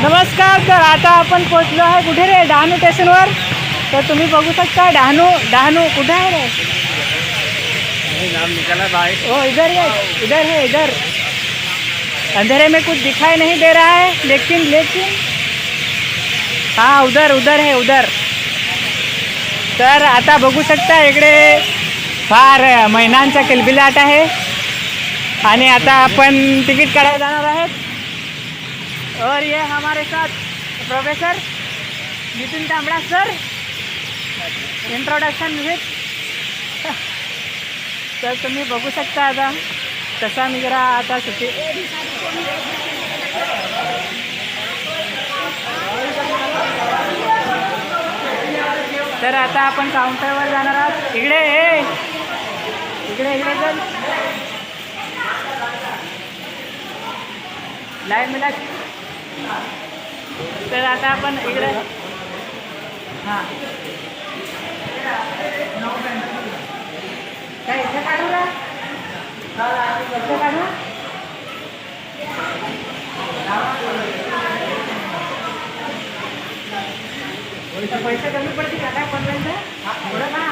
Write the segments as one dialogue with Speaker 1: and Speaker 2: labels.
Speaker 1: नमस्कार. तर आता आपण पोहोचलो आहे कुठे रे? डहाणू स्टेशनवर. तर तुम्ही बघू शकता डहाणू कुठे आहे रे?
Speaker 2: नाम निकाला भाई.
Speaker 1: ओ इधर है इधर. अंधेरे में कुछ दिखाई नहीं दे रहा है लेकिन हाँ उधर है उधर. तर आता बघू शकता इकडे फार महिलांचा किलबिलाट आहे आणि आता आपण तिकीट काढायला जाणार आहेत. और ये हमारे साथ professor Nitin Kamda sir. Introduction with. तर तुम्ही बघू शकता आता कसा निघा आता सुट्टी. तर आता आपण काउंटरवर जाणार आहोत. इकडे चल. लाईन मिला. तर आता आपण इकडे हां काय इथे काढू ना. इथे काढू. पैसे कमी पडतील का काय पडलं थोडं ना.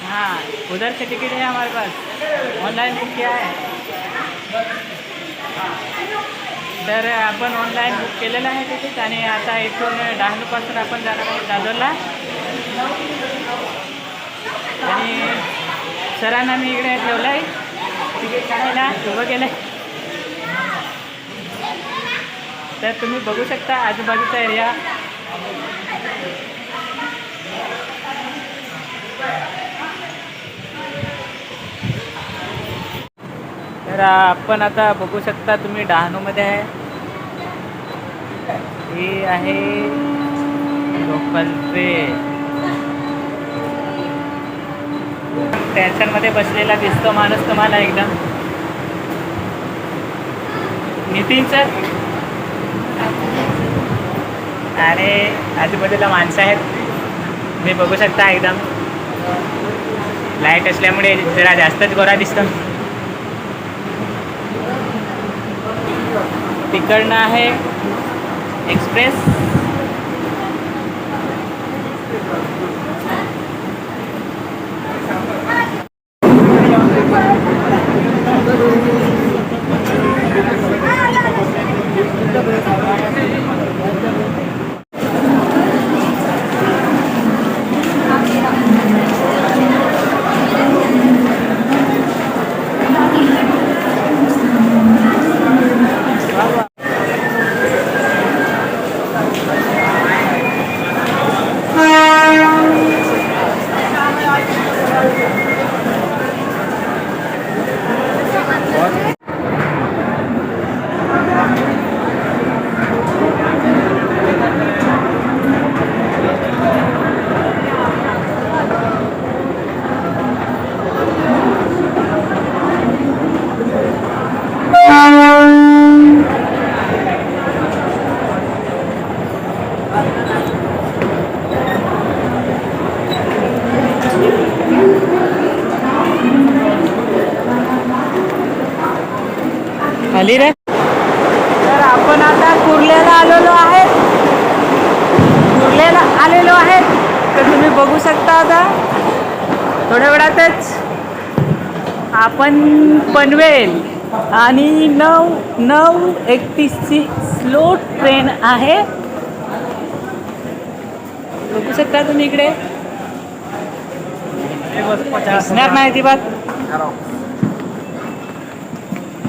Speaker 1: हाँ उधर से टिकट है हमारे पास. ऑनलाइन बुक किया है. तर आपण ऑनलाईन बुक केलेलं आहे तिकीट आणि आता इथून डहाणूपासून आपण जाणार आहोत दादरला. आणि सरांना मी इकडे ठेवलं आहे तिकीट काढायला उभं केलं आहे. तर तुम्ही बघू शकता आजूबाजूचा एरिया. तर आपण आता बघू शकता तुम्ही डहाणूमध्ये आहे. ही आहे लोकल ट्रेन. टेन्शनमध्ये बसलेला दिसतो माणूस तुम्हाला एकदम. नितीन सर आणि आजूबाजूला माणसं आहेत तुम्ही बघू शकता. एकदम लाईट असल्यामुळे जरा जास्तच गोरा दिसतो. तिकडनं आहे एक्सप्रेस. आली रे. तर आपण आता कुर्ल्याला आलेलो आहे. तर तुम्ही बघू शकता आता थोड्या वेळातच आपण पनवेल आणि 9:31ची स्लो ट्रेन आहे. बघू शकता तुम्ही इकडे दिसणार नाही ती बात.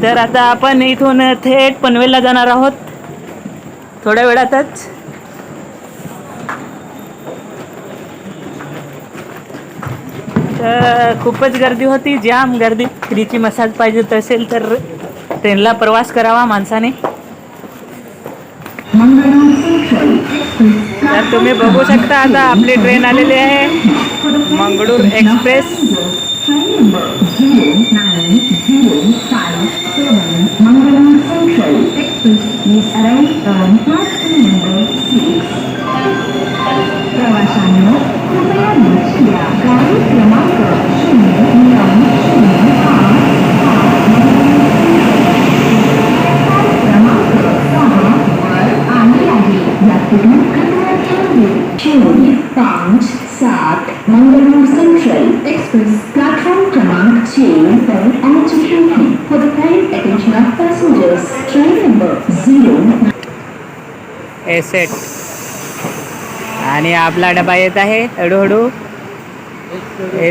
Speaker 1: तर आता आपण इथून थेट पनवेलला जाणार आहोत थोड्या वेळातच. तर खूपच गर्दी होती, जाम गर्दी. फ्रीची मसाज पाहिजे असेल तर ट्रेनला प्रवास करावा माणसाने. तर तुम्ही बघू शकता आता आपली ट्रेन आलेली आहे Mangalore express.
Speaker 3: Mangalam Central Express is arrived on platform number 6. प्रवाशांनो कृपया लक्ष द्या. गाडी क्रमांक 0, 9,
Speaker 1: एसेट. आणि आपला डबा येत आहे हळूहळू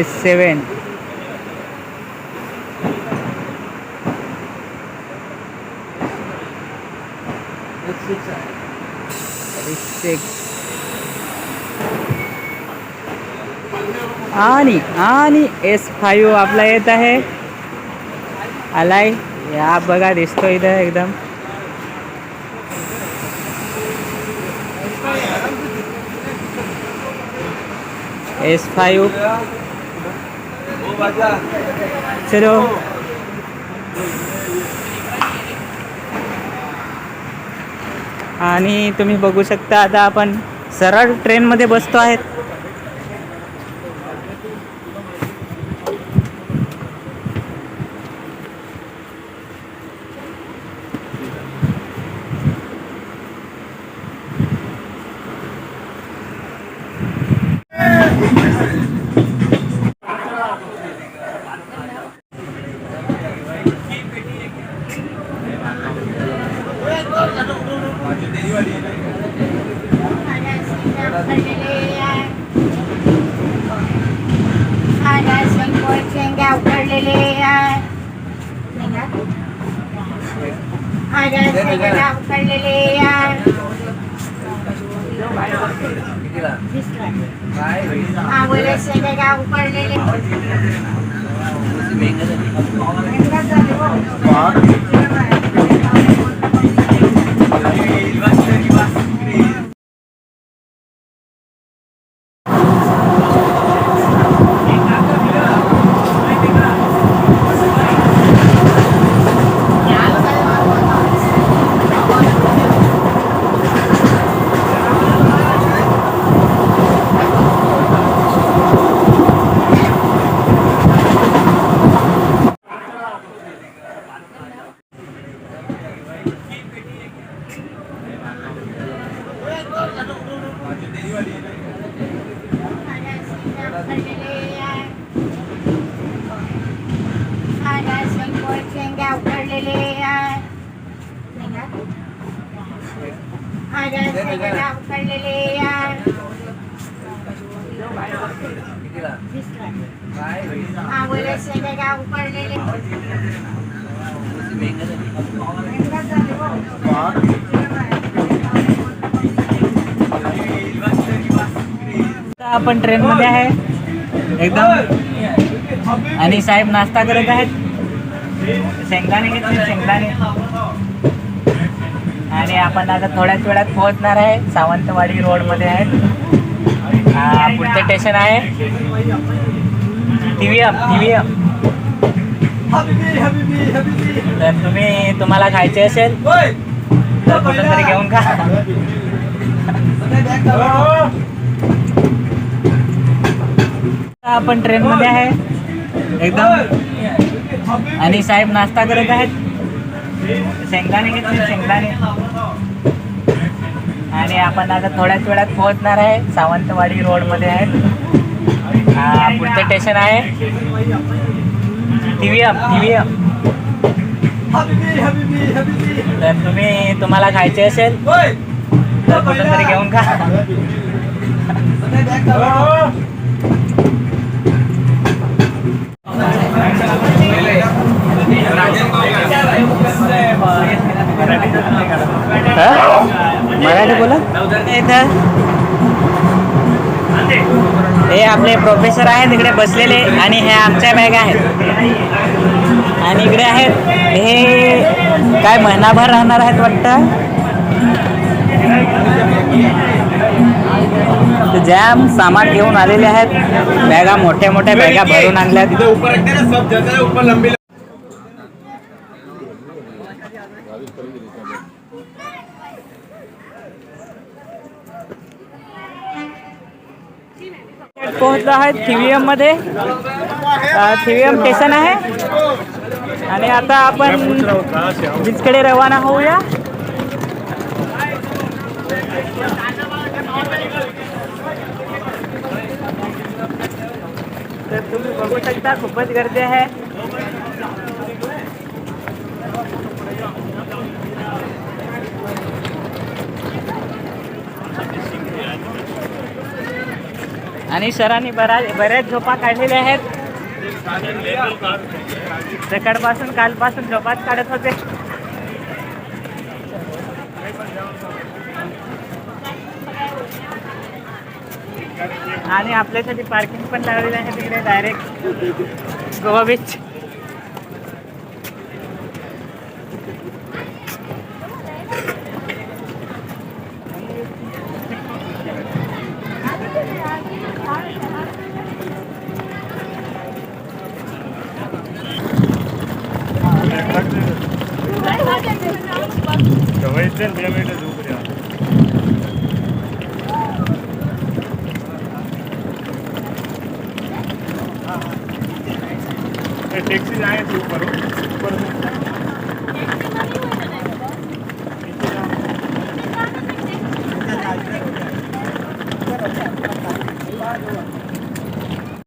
Speaker 1: S7. आणि S5 आपला येत आहे. आलाय या बघा, दिसतो इथं एकदम. S5 चलो. आणि तुम्ही बघू शकता आता आपण सरळ ट्रेनमध्ये बसतो आहेत. आपण ट्रेनमध्ये आहे एकदम. आणि साहेब नाश्ता करत आहेत. शेंगदाणे घेतले, शेंगदाणे. आणि आपण आता थोड्याच वेळात पोहोचणार आहे. सावंतवाडी रोडमध्ये आहे. पुढचं स्टेशन आहे TVM. तर तुम्हाला खायचे असेल तर कुठून तरी घेऊन खा. आपण ट्रेनमध्ये आहे एकदम. आणि साहेब नाश्ता करत आहेत. शेंगदाणे घेतले, शेंगदाणे. आणि आपण आता थोड्याच वेळात पोहोचणार आहे. सावंतवाडी रोडमध्ये आहे. पुढचं स्टेशन आहे TVM. तर तुम्हाला खायचे असेल तर कुठून तरी घेऊन खा. मराठी बोला. इथं हे आपले प्रोफेसर आहेत तिकडे बसलेले. आणि हे आमच्या बॅग आहेत. आणि इकडे आहेत हे काय महिनाभर राहणार आहेत वाटतं. जॅम सामान घेऊन आलेले आहेत. बॅगा मोठ्या मोठ्या बॅगा भरून आणल्यात. पोहोचलो आहेत TVM मध्ये. TVM स्टेशन आहे. आणि आता आपण बीचकडे रवाना होऊया. तर तुम्ही बघू शकता खूपच गर्दी आहे. आणि सरांनी बऱ्याच झोपा काढलेल्या आहेत. सकाळपासून कालपासून झोपाच काढत होते. आणि आपल्यासाठी पार्किंग पण लावलेलं आहे तिकडे डायरेक्ट गोवा बीच.
Speaker 2: टैक्सी जाएंगे तो ऊपर